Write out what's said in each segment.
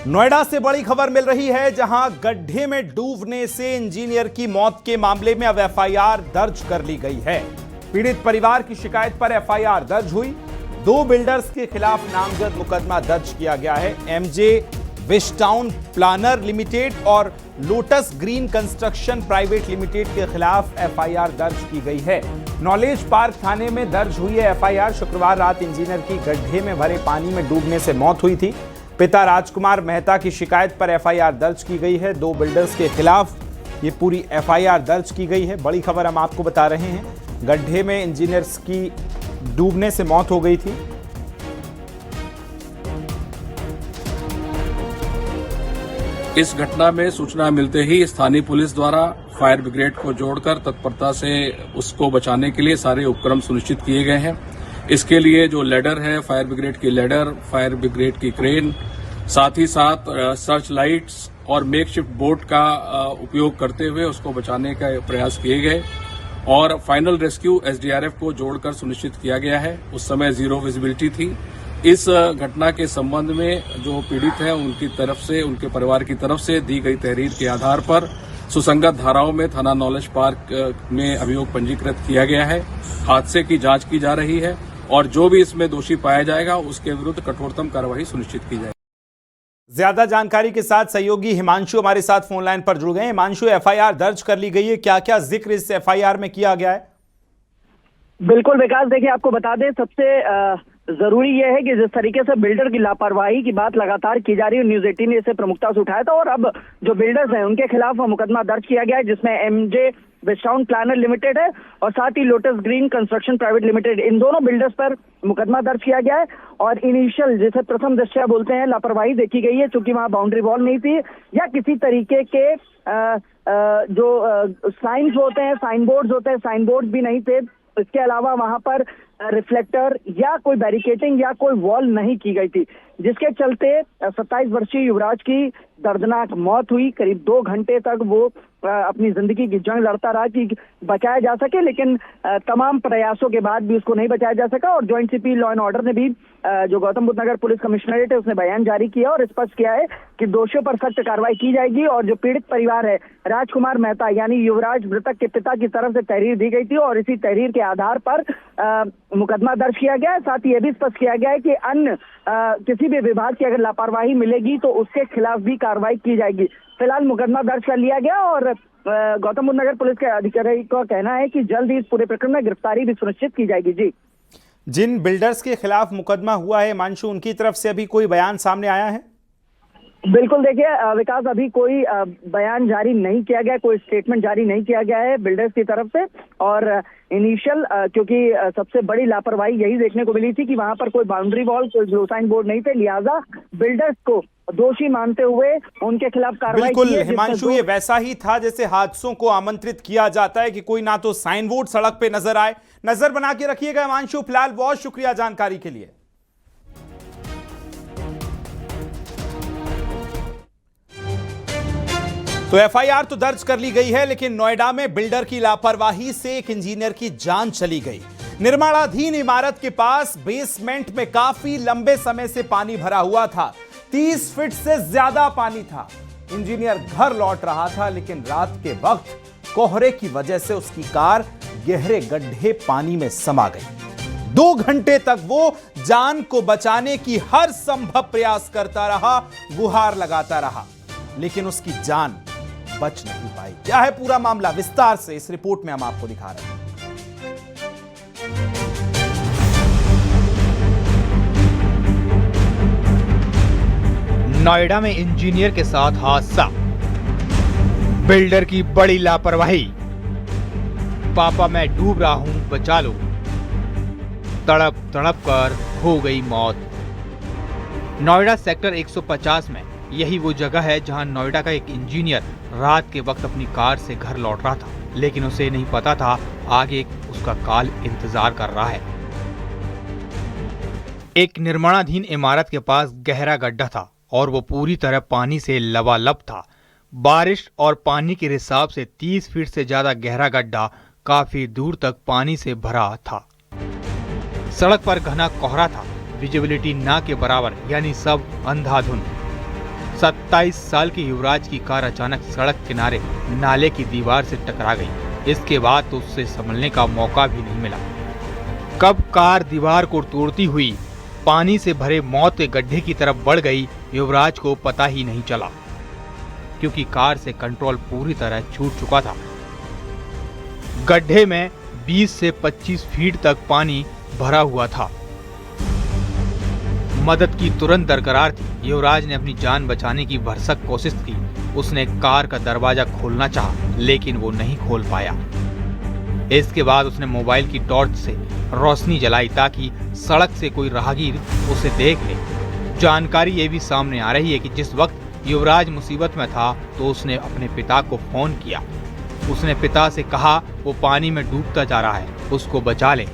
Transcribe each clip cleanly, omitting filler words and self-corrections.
नोएडा से बड़ी खबर मिल रही है, जहां गड्ढे में डूबने से इंजीनियर की मौत के मामले में अब एफआईआर दर्ज कर ली गई है। पीड़ित परिवार की शिकायत पर एफआईआर दर्ज हुई। 2 बिल्डर्स के खिलाफ नामजद मुकदमा दर्ज किया गया है। एमजे विस्टाउन प्लानर लिमिटेड और lotus Green Construction Private limited के खिलाफ एफआईआर दर्ज की गई है। नॉलेज पार्क थाने में दर्ज हुई है एफआईआर। शुक्रवार रात इंजीनियर की गड्ढे में भरे पानी में डूबने से मौत हुई थी। पिता राजकुमार मेहता की शिकायत पर एफआईआर दर्ज की गई है। 2 बिल्डर्स के खिलाफ ये पूरी एफआईआर दर्ज की गई है। बड़ी खबर हम आपको बता रहे हैं, गड्ढे में इंजीनियर्स की डूबने से मौत हो गई थी। इस घटना में सूचना मिलते ही स्थानीय पुलिस द्वारा फायर ब्रिगेड को जोड़कर तत्परता से उसको बचाने के लिए सारे उपक्रम सुनिश्चित किए गए हैं। इसके लिए जो लेडर है, फायर ब्रिगेड की लेडर, फायर ब्रिगेड की क्रेन, साथ ही साथ सर्च लाइट्स और मेकशिफ्ट बोट का उपयोग करते हुए उसको बचाने का प्रयास किए गए और फाइनल रेस्क्यू एसडीआरएफ को जोड़कर सुनिश्चित किया गया है। उस समय 0 विजिबिलिटी थी। इस घटना के संबंध में जो पीड़ित है उनकी तरफ से, उनके परिवार की तरफ से दी गई तहरीर के आधार पर सुसंगत धाराओं में थाना नॉलेज पार्क में अभियोग पंजीकृत किया गया है। हादसे की जांच की जा रही है और जो भी इसमें दोषी पाया जाएगा उसके विरुद्ध कठोरतम कार्रवाई सुनिश्चित की जाएगी। ज्यादा जानकारी के साथ सहयोगी हिमांशु हमारे साथ फोन लाइन पर जुड़ गए। हिमांशु, एफआईआर दर्ज कर ली गई है, क्या क्या जिक्र इस एफआईआर में किया गया है? बिल्कुल विकास, देखिए आपको बता दें, सबसे जरूरी यह है कि जिस तरीके से बिल्डर की लापरवाही की बात लगातार की जा रही है, न्यूज 18 ने इसे प्रमुखता से उठाया था और अब जो बिल्डर्स हैं उनके खिलाफ मुकदमा दर्ज किया गया है, जिसमें एमजे विस्टाउन प्लानर लिमिटेड है और साथ ही Lotus Green Construction Private Limited, इन दोनों बिल्डर्स पर मुकदमा दर्ज किया गया है। और इनिशियल, जिसे प्रथम दृष्टया बोलते हैं, लापरवाही देखी गई है, चूंकि वहां बाउंड्री वॉल नहीं थी या किसी तरीके के जो साइंस होते हैं, साइन बोर्ड होते हैं, साइन बोर्ड भी नहीं थे। इसके अलावा वहां पर रिफ्लेक्टर या कोई बैरिकेटिंग या कोई वॉल नहीं की गई थी, जिसके चलते 27 वर्षीय युवराज की दर्दनाक मौत हुई। करीब 2 घंटे तक वो अपनी जिंदगी की जंग लड़ता रहा कि बचाया जा सके, लेकिन तमाम प्रयासों के बाद भी उसको नहीं बचाया जा सका। और joint CP law and order ने भी जो गौतम बुद्ध नगर पुलिस कमिश्नरेट है उसने बयान जारी किया और स्पष्ट किया है कि दोषियों पर सख्त कार्रवाई की जाएगी। और जो पीड़ित परिवार है, राजकुमार मेहता यानी युवराज मृतक के पिता की तरफ से तहरीर दी गई थी और इसी तहरीर के आधार पर मुकदमा दर्ज किया गया है। साथ ही यह भी स्पष्ट किया गया है कि अन्य किसी भी विभाग की अगर लापरवाही मिलेगी तो उसके खिलाफ भी कार्रवाई की जाएगी। फिलहाल मुकदमा दर्ज कर लिया गया और गौतम बुद्ध नगर पुलिस के अधिकारी का कहना है कि जल्द ही इस पूरे प्रकरण में गिरफ्तारी भी सुनिश्चित की जाएगी। जी, जिन बिल्डर्स के खिलाफ मुकदमा हुआ है हिमांशु, उनकी तरफ से अभी कोई बयान सामने आया है? बिल्कुल, देखिए विकास, अभी कोई बयान जारी नहीं किया गया, कोई स्टेटमेंट जारी नहीं किया गया है बिल्डर्स की तरफ से। और इनिशियल, क्योंकि सबसे बड़ी लापरवाही यही देखने को मिली थी कि वहां पर कोई बाउंड्री वॉल, कोई ग्लो साइन बोर्ड नहीं थे, लिहाजा बिल्डर्स को दोषी मानते हुए उनके खिलाफ कार्रवाई की है। बिल्कुल हिमांशु, ये वैसा ही था जैसे हादसों को आमंत्रित किया जाता है कि कोई ना तो साइन बोर्ड सड़क पे नजर आए। नजर बना के रखिएगा हिमांशु। फिलहाल बहुत शुक्रिया जानकारी के लिए। तो एफआईआर तो दर्ज कर ली गई है, लेकिन नोएडा में बिल्डर की लापरवाही से एक इंजीनियर की जान चली गई। निर्माणाधीन इमारत के पास बेसमेंट में काफी लंबे समय से पानी भरा हुआ था। 30 फीट से ज्यादा पानी था। इंजीनियर घर लौट रहा था, लेकिन रात के वक्त कोहरे की वजह से उसकी कार गहरे गड्ढे पानी में समा गई। 2 घंटे तक वो जान को बचाने की हर संभव प्रयास करता रहा, गुहार लगाता रहा, लेकिन उसकी जान बच नहीं पाई। क्या है पूरा मामला, विस्तार से इस रिपोर्ट में हम आपको दिखा रहे हैं। नोएडा में इंजीनियर के साथ हादसा, बिल्डर की बड़ी लापरवाही। पापा मैं डूब रहा हूं, बचा लो। तड़प तड़प कर हो गई मौत। नोएडा सेक्टर 150 में यही वो जगह है जहां नोएडा का एक इंजीनियर रात के वक्त अपनी कार से घर लौट रहा था, लेकिन उसे नहीं पता था आगे उसका काल इंतजार कर रहा है। एक निर्माणाधीन इमारत के पास गहरा गड्ढा था और वो पूरी तरह पानी से लबालब था। बारिश और पानी के रिसाव से 30 फीट से ज्यादा गहरा गड्ढा काफी दूर तक पानी से भरा था। सड़क पर घना कोहरा था, विजिबिलिटी ना के बराबर, यानी सब अंधाधुंध। 27 साल के युवराज की कार अचानक सड़क किनारे नाले की दीवार से टकरा गई। इसके बाद तो उससे संभलने का मौका भी नहीं मिला। कब कार दीवार को तोड़ती हुई पानी से भरे मौत के गड्ढे की तरफ बढ़ गई, युवराज को पता ही नहीं चला, क्योंकि कार से कंट्रोल पूरी तरह छूट चुका था। गड्ढे में 20 से 25 फीट तक पानी भरा हुआ था। मदद की तुरंत दरकार थी। युवराज ने अपनी जान बचाने की भरसक कोशिश की। उसने कार का दरवाजा खोलना चाहा, लेकिन वो नहीं खोल पाया। इसके बाद उसने मोबाइल की टॉर्च से रोशनी जलाई ताकि सड़क से कोई राहगीर उसे देख ले। जानकारी ये भी सामने आ रही है कि जिस वक्त युवराज मुसीबत में था तो उसने अपने पिता को फोन किया। उसने पिता से कहा वो पानी में डूबता जा रहा है, उसको बचा ले।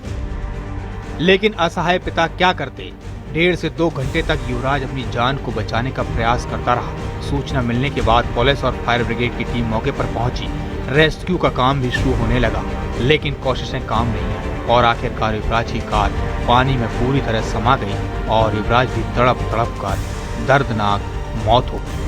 लेकिन असहाय पिता क्या करते। 1.5 से 2 घंटे तक युवराज अपनी जान को बचाने का प्रयास करता रहा। सूचना मिलने के बाद पुलिस और फायर ब्रिगेड की टीम मौके पर पहुंची। रेस्क्यू का काम भी शुरू होने लगा, लेकिन कोशिशें काम नहीं आई और आखिरकार युवराज की कार पानी में पूरी तरह समा गई और युवराज भी तड़प कर दर्दनाक मौत हो गई।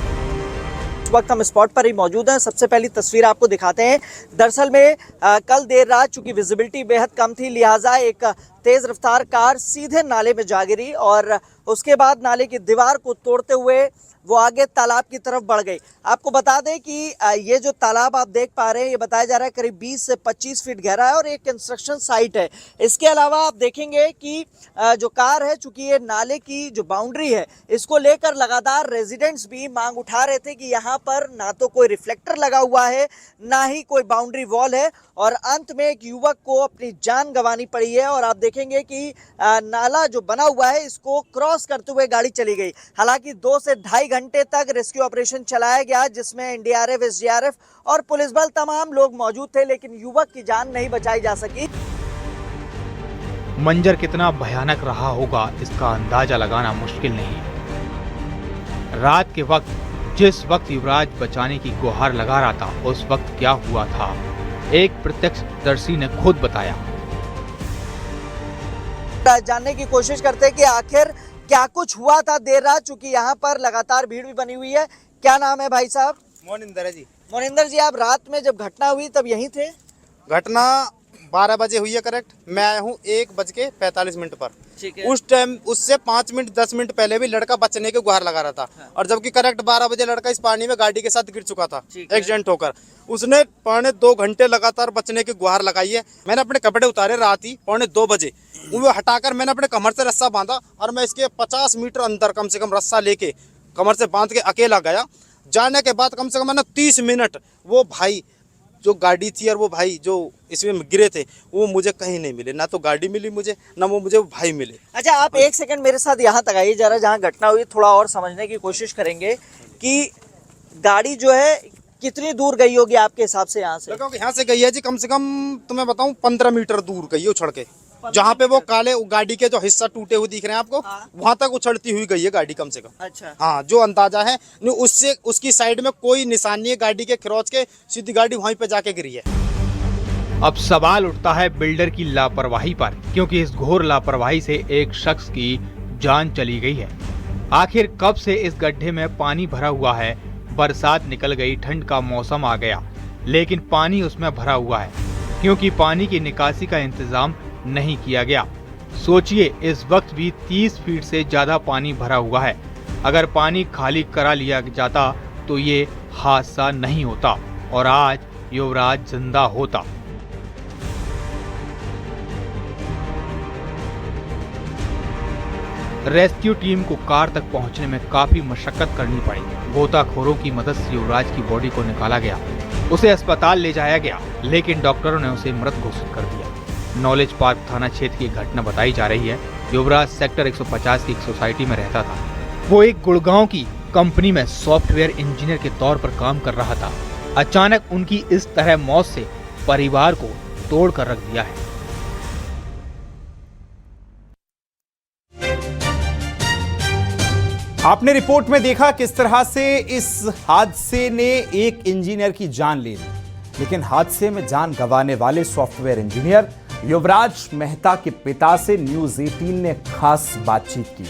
इस वक्त हम स्पॉट पर ही मौजूद हैं। सबसे पहली तस्वीर आपको दिखाते हैं। दरअसल में कल देर रात चूंकि विजिबिलिटी बेहद कम थी, लिहाजा एक तेज रफ्तार कार सीधे नाले में जा गिरी और उसके बाद नाले की दीवार को तोड़ते हुए वो आगे तालाब की तरफ बढ़ गई। आपको बता दें कि ये जो तालाब आप देख पा रहे हैं, ये बताया जा रहा है करीब 20 से 25 फीट गहरा है और एक कंस्ट्रक्शन साइट है। इसके अलावा आप देखेंगे कि जो कार है, चूंकि ये नाले की जो बाउंड्री है, इसको लेकर लगातार रेजिडेंट्स भी मांग उठा रहे थे कि यहाँ पर ना तो कोई रिफ्लेक्टर लगा हुआ है, ना ही कोई बाउंड्री वॉल है और अंत में एक युवक को अपनी जान गंवानी पड़ी है। और आप देखेंगे कि नाला जो बना हुआ है, इसको क्रॉस करते हुए गाड़ी चली गई। हालांकि 2 से 2.5 घंटे तक रेस्क्यू ऑपरेशन चलाया गया, जिसमें एनडीआरएफ, एसडीआरएफ और पुलिस बल तमाम लोग मौजूद थे, लेकिन युवक की जान नहीं बचाई जा सकी। मंजर कितना भयानक रहा होगा, इसका अंदाजा लगाना मुश्किल नहीं है। रात के वक्त जिस वक्त युवराज बचाने की गुहार लगा रहा था, उस वक्त क्या हुआ था, एक प्रत्यक्षदर्शी ने खुद बताया। जानने की कोशिश करते हैं कि आखिर क्या कुछ हुआ था देर रात, चूंकि यहाँ पर लगातार भीड़ भी बनी हुई है। क्या नाम है भाई साहब? मोनिंदर है जी। मोनिंदर जी, आप रात में जब घटना हुई तब यहीं थे? घटना 12 बजे हुई है करेक्ट। मैं आया हूँ 1:45 पर। ठीक है। उस टाइम उससे 5 मिनट 10 मिनट पहले भी लड़का बचने के गुहार लगा रहा था। हाँ। और जबकि करेक्ट 12 बजे लड़का इस पानी में गाड़ी के साथ गिर चुका था एक्सीडेंट होकर। उसने 1.25 घंटे लगातार बचने की गुहार लगाई है। मैंने अपने कपड़े उतारे रात ही 1:45 बजे, वो हटाकर मैंने अपने कमर से रस्सा बांधा और मैं इसके 50 मीटर अंदर कम से कम रस्सा लेके कमर से बांध के अकेला गया। जाने के बाद कम से कम मैंने 30 मिनट वो भाई जो गाड़ी थी और वो भाई जो इसमें गिरे थे, वो मुझे कहीं नहीं मिले। ना तो गाड़ी मिली मुझे, ना वो मुझे भाई मिले। अच्छा, आप 1 सेकंड मेरे साथ यहाँ तक आइए जरा, जहाँ घटना हुई थोड़ा और समझने की कोशिश करेंगे कि गाड़ी जो है कितनी दूर गई होगी आपके हिसाब से यहाँ से? यहाँ से गई है जी कम से कम तुम्हें बताऊं 15 मीटर दूर गई है उछड़ के। जहाँ पे वो काले गाड़ी के जो हिस्सा टूटे हुए दिख रहे हैं आपको, हाँ। वहां तक उछड़ती हुई गई है गाड़ी कम से कम। अच्छा। हाँ, जो अंदाजा है उससे उसकी साइड में कोई निशानी है गाड़ी के खरोच के, सीधी गाड़ी वहीं पे जाके गिरी है। अब सवाल उठता है बिल्डर की लापरवाही पर, क्योंकि इस घोर लापरवाही से एक शख्स की जान चली गई है। आखिर कब से इस गड्ढे में पानी भरा हुआ है? बरसात निकल गई, ठंड का मौसम आ गया, लेकिन पानी उसमें भरा हुआ है क्योंकि पानी की निकासी का इंतजाम नहीं किया गया। सोचिए, इस वक्त भी 30 फीट से ज्यादा पानी भरा हुआ है। अगर पानी खाली करा लिया जाता तो ये हादसा नहीं होता और आज युवराज जिंदा होता। रेस्क्यू टीम को कार तक पहुंचने में काफी मशक्कत करनी पड़ी। गोताखोरों की मदद से युवराज की बॉडी को निकाला गया, उसे अस्पताल ले जाया गया, लेकिन डॉक्टरों ने उसे मृत घोषित कर दिया। नॉलेज पार्क थाना क्षेत्र की घटना बताई जा रही है। युवराज सेक्टर 150 की एक सोसाइटी में रहता था। वो एक गुड़गांव की कंपनी में सॉफ्टवेयर इंजीनियर के तौर पर काम कर रहा था। अचानक उनकी इस तरह मौत से परिवार को तोड़ कर रख दिया है। आपने रिपोर्ट में देखा किस तरह से इस हादसे ने एक इंजीनियर की जान ले ली, लेकिन हादसे में जान गंवाने वाले सॉफ्टवेयर इंजीनियर युवराज मेहता के पिता से न्यूज़ 18 ने खास बातचीत की।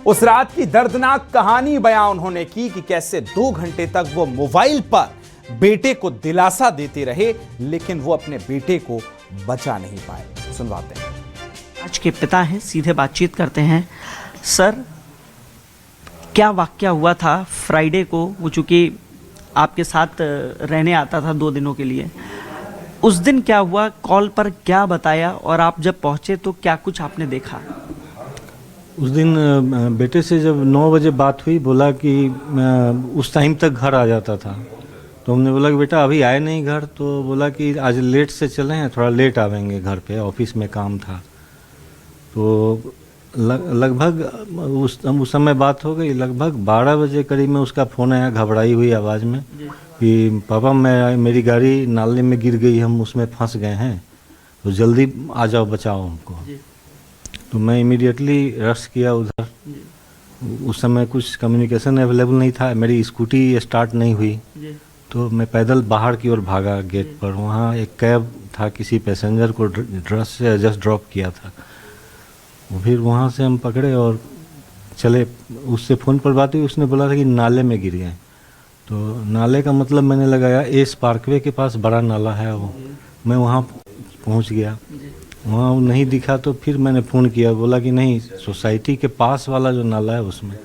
उस रात की दर्दनाक कहानी बयां उन्होंने की कि कैसे 2 घंटे तक वो मोबाइल पर बेटे को दिलासा देते रहे, लेकिन वो अपने बेटे को बचा नहीं पाए। सुनवाते हैं। आज के पिता हैं, सीधे बातचीत करते हैं। सर, क्या वाकया हुआ था फ्राइडे को? वो चूंकि आपके साथ रहने आता था 2 दिनों के लिए, उस दिन क्या हुआ, कॉल पर क्या बताया, और आप जब पहुंचे तो क्या कुछ आपने देखा? उस दिन बेटे से जब 9 बजे बात हुई, बोला कि उस टाइम तक घर आ जाता था। तो हमने बोला कि बेटा अभी आए नहीं घर, तो बोला कि आज लेट से चले हैं, थोड़ा लेट आवेंगे घर पे, ऑफिस में काम था। तो लगभग उस समय बात हो गई, लगभग 12 बजे करीब में उसका फ़ोन आया घबराई हुई आवाज़ में कि पापा मेरी गाड़ी नाले में गिर गई, हम उसमें फंस गए हैं, तो जल्दी आ जाओ, बचाओ हमको। तो मैं इमीडिएटली रश किया उधर। उस समय कुछ कम्युनिकेशन अवेलेबल नहीं था, मेरी स्कूटी स्टार्ट नहीं हुई, तो मैं पैदल बाहर की ओर भागा गेट पर। वहाँ एक कैब था, किसी पैसेंजर को रश से जस्ट ड्रॉप किया था। फिर वहाँ से हम पकड़े और चले। उससे फ़ोन पर बात हुई, उसने बोला था कि नाले में गिर गए। तो नाले का मतलब मैंने लगाया एस पार्कवे के पास बड़ा नाला है वो। मैं वहाँ पहुँच गया, वहाँ वो नहीं दिखा, तो फिर मैंने फ़ोन किया, बोला कि नहीं, सोसाइटी के पास वाला जो नाला है उसमें।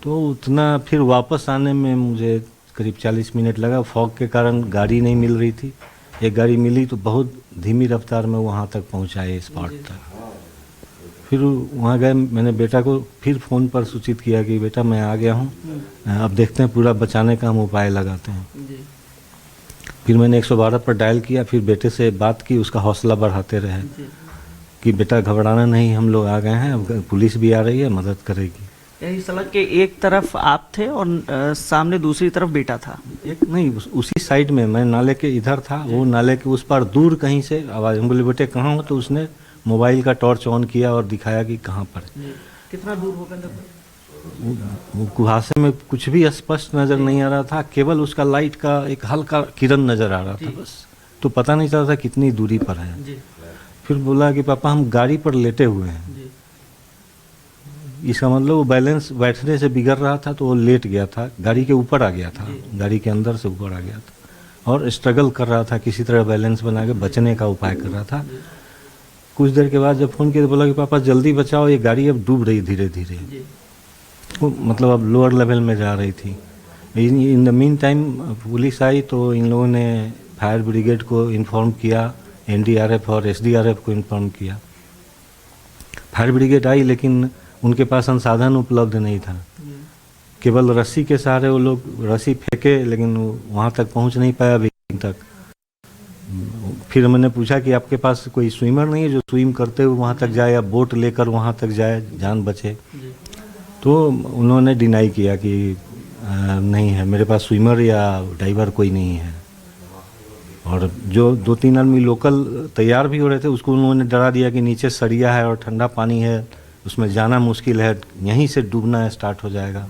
तो उतना फिर वापस आने में मुझे करीब 40 मिनट लगा। फॉग के कारण गाड़ी नहीं मिल रही थी। एक गाड़ी मिली तो बहुत धीमी रफ्तार में वहाँ तक पहुँचाए स्पॉट तक। फिर वहाँ गए, मैंने बेटा को फिर फ़ोन पर सूचित किया कि बेटा मैं आ गया हूँ, अब देखते हैं पूरा बचाने का हम उपाय लगाते हैं। फिर मैंने 112 पर डायल किया, फिर बेटे से बात की, उसका हौसला बढ़ाते रहे कि बेटा घबराना नहीं, हम लोग आ गए हैं, अब पुलिस भी आ रही है, मदद करेगी। यही सड़क के एक तरफ आप थे और सामने दूसरी तरफ बेटा था? एक नहीं, उसी साइड में, मैं नाले के इधर था, वो नाले के उस पार दूर कहीं से आवाज़। हम बोले बेटे कहाँ हो? तो उसने मोबाइल का टॉर्च ऑन किया और दिखाया कि कहाँ पर। कितना दूर होगा? वो कुहासे में कुछ भी स्पष्ट नज़र नहीं आ रहा था, केवल उसका लाइट का एक हल्का किरण नज़र आ रहा था बस। तो पता नहीं चला था कितनी दूरी पर है। फिर बोला कि पापा हम गाड़ी पर लेटे हुए हैं। इसका मतलब वो बैलेंस बैठने से बिगड़ रहा था, तो वो लेट गया था, गाड़ी के ऊपर आ गया था, गाड़ी के अंदर से ऊपर आ गया था और स्ट्रगल कर रहा था, किसी तरह बैलेंस बना के बचने का उपाय कर रहा था। कुछ देर के बाद जब फ़ोन किया तो बोला कि पापा जल्दी बचाओ, ये गाड़ी अब डूब रही धीरे धीरे, वो मतलब अब लोअर लेवल में जा रही थी। In the meantime police आई, तो इन लोगों ने फायर ब्रिगेड को इन्फॉर्म किया, एनडीआरएफ और एसडीआरएफ को इन्फॉर्म किया। फायर ब्रिगेड आई, लेकिन उनके पास संसाधन उपलब्ध नहीं था। केवल रस्सी के सहारे वो लोग रस्सी फेंके, लेकिन वहाँ तक पहुँच नहीं पाया विक्टिम तक। फिर मैंने पूछा कि आपके पास कोई स्विमर नहीं है जो स्विम करते हुए वहाँ तक जाए या बोट लेकर वहाँ तक जाए, जान बचे? तो उन्होंने डिनाई किया कि नहीं है, मेरे पास स्विमर या डाइवर कोई नहीं है। और जो 2-3 आदमी लोकल तैयार भी हो रहे थे, उसको उन्होंने डरा दिया कि नीचे सरिया है और ठंडा पानी है, उसमें जाना मुश्किल है, यहीं से डूबना स्टार्ट हो जाएगा।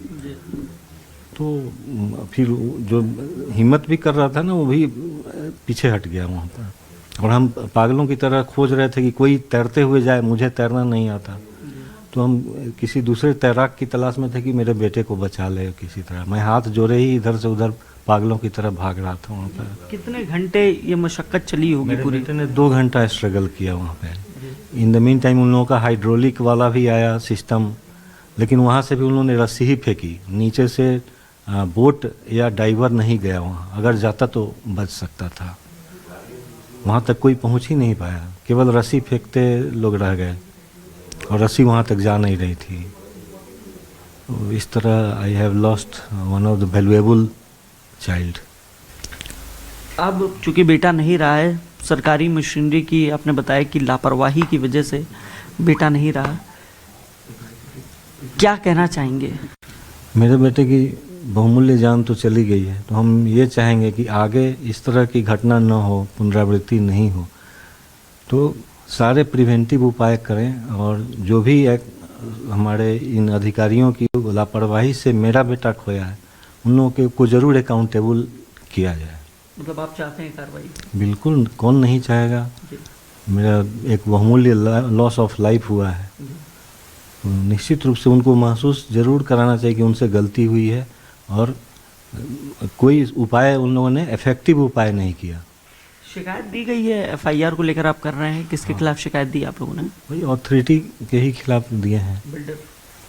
तो फिर जो हिम्मत भी कर रहा था ना, वो भी पीछे हट गया वहाँ पर। और हम पागलों की तरह खोज रहे थे कि कोई तैरते हुए जाए, मुझे तैरना नहीं आता। तो हम किसी दूसरे तैराक की तलाश में थे कि मेरे बेटे को बचा ले किसी तरह। मैं हाथ जोड़े ही इधर से उधर पागलों की तरह भाग रहा था वहाँ पर। कितने घंटे ये मशक्कत चली होगी? मेरे पूरी बेटे ने 2 घंटा स्ट्रगल किया वहाँ पे। इन द मीन टाइम उन लोगों का हाइड्रोलिक वाला भी आया सिस्टम, लेकिन वहाँ से भी उन्होंने रस्सी ही फेंकी। नीचे से बोट या डाइवर नहीं गया वहाँ, अगर जाता तो बच सकता था। वहाँ तक कोई पहुँच ही नहीं पाया, केवल रस्सी फेंकते लोग रह गए और रस्सी वहाँ तक जा नहीं रही थी। तो इस तरह I have lost one of the valuable child. अब चूंकि बेटा नहीं रहा है, सरकारी मशीनरी की आपने बताया कि लापरवाही की वजह से बेटा नहीं रहा, क्या कहना चाहेंगे? मेरे बेटे की बहुमूल्य जान तो चली गई है, तो हम ये चाहेंगे कि आगे इस तरह की घटना न हो, पुनरावृत्ति नहीं हो। तो सारे प्रिवेंटिव उपाय करें, और जो भी हमारे इन अधिकारियों की लापरवाही से मेरा बेटा खोया है, उन लोगों को ज़रूर अकाउंटेबल किया जाए। मतलब आप चाहते हैं कार्रवाई? बिल्कुल, कौन नहीं चाहेगा। मेरा एक बहुमूल्य लॉस ऑफ लाइफ हुआ है, तो निश्चित रूप से उनको महसूस जरूर कराना चाहिए कि उनसे गलती हुई है और कोई उपाय उन लोगों ने इफेक्टिव उपाय नहीं किया। शिकायत दी गई है, एफआईआर को लेकर आप कर रहे हैं, किसके खिलाफ शिकायत दी आप लोगों ने? वही अथॉरिटी के ही खिलाफ दिए हैं।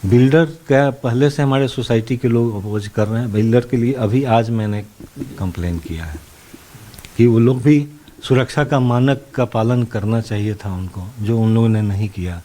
बिल्डर का पहले से हमारे सोसाइटी के लोग अपोज कर रहे हैं। बिल्डर के लिए अभी आज मैंने कंप्लेन किया है कि वो लोग भी सुरक्षा का मानक का पालन करना चाहिए था उनको, जो उन लोगों ने नहीं किया।